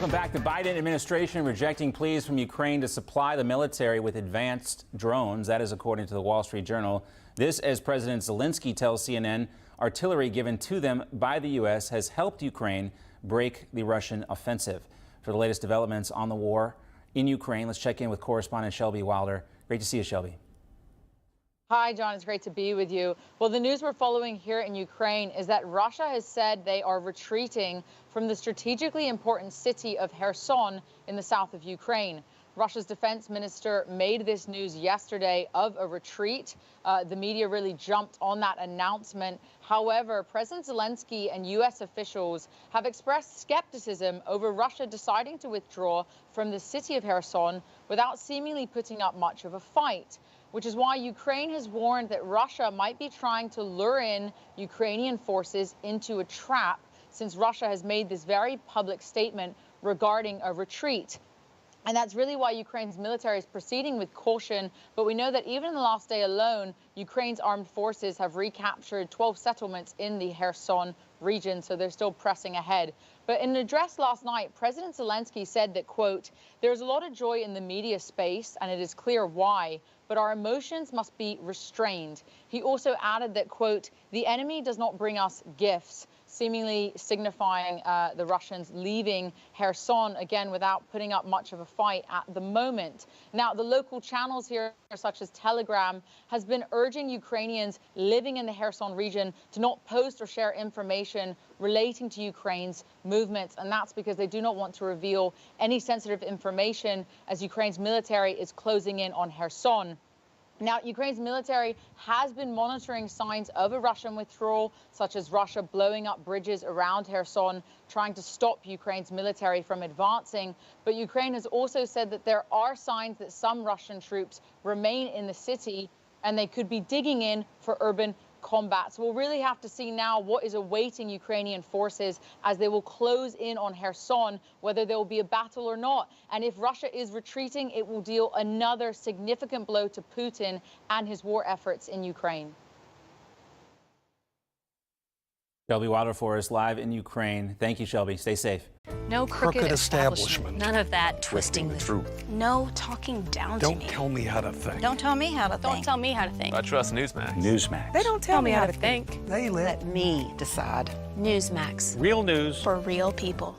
Welcome back. The Biden administration rejecting pleas from Ukraine to supply the military with advanced drones. That is according to the Wall Street Journal. This, as President Zelensky tells CNN, artillery given to them by the U.S. has helped Ukraine break the Russian offensive. For the latest developments on the war in Ukraine, let's check in with correspondent Shelby Wilder. Great to see you, Shelby. Hi, John. It's great to be with you. Well, the news we're following here in Ukraine is that Russia has said they are retreating from the strategically important city of Kherson in the south of Ukraine. Russia's defense minister made this news yesterday of a retreat. The media really jumped on that announcement. However, President Zelensky and U.S. officials have expressed skepticism over Russia deciding to withdraw from the city of Kherson without seemingly putting up much of a fight, which is why Ukraine has warned that Russia might be trying to lure in Ukrainian forces into a trap, since Russia has made this very public statement regarding a retreat. And that's really why Ukraine's military is proceeding with caution. But we know that even in the last day alone, Ukraine's armed forces have recaptured 12 settlements in the Kherson region, so they're still pressing ahead. But in an address last night, President Zelensky said that, quote, "There's a lot of joy in the media space, and it is clear why, but our emotions must be restrained." He also added that, quote, "The enemy does not bring us gifts," seemingly signifying the Russians leaving Kherson, again, without putting up much of a fight at the moment. Now, the local channels here, such as Telegram, has been urging Ukrainians living in the Kherson region to not post or share information relating to Ukraine's movements, and that's because they do not want to reveal any sensitive information as Ukraine's military is closing in on Kherson. Now, Ukraine's military has been monitoring signs of a Russian withdrawal, such as Russia blowing up bridges around Kherson, trying to stop Ukraine's military from advancing. But Ukraine has also said that there are signs that some Russian troops remain in the city and they could be digging in for urban combat. So we'll really have to see now what is awaiting Ukrainian forces as they will close in on Kherson, whether there will be a battle or not. And if Russia is retreating, it will deal another significant blow to Putin and his war efforts in Ukraine. Shelby Wilder for us live in Ukraine. Thank you, Shelby. Stay safe. No crooked establishment. None of that twisting the truth. No talking down to me. Don't tell me how to think. Don't tell me how to think. Don't tell me how to think. I trust Newsmax. Newsmax. They don't tell me how to think. They let me decide. Newsmax. Real news For real people.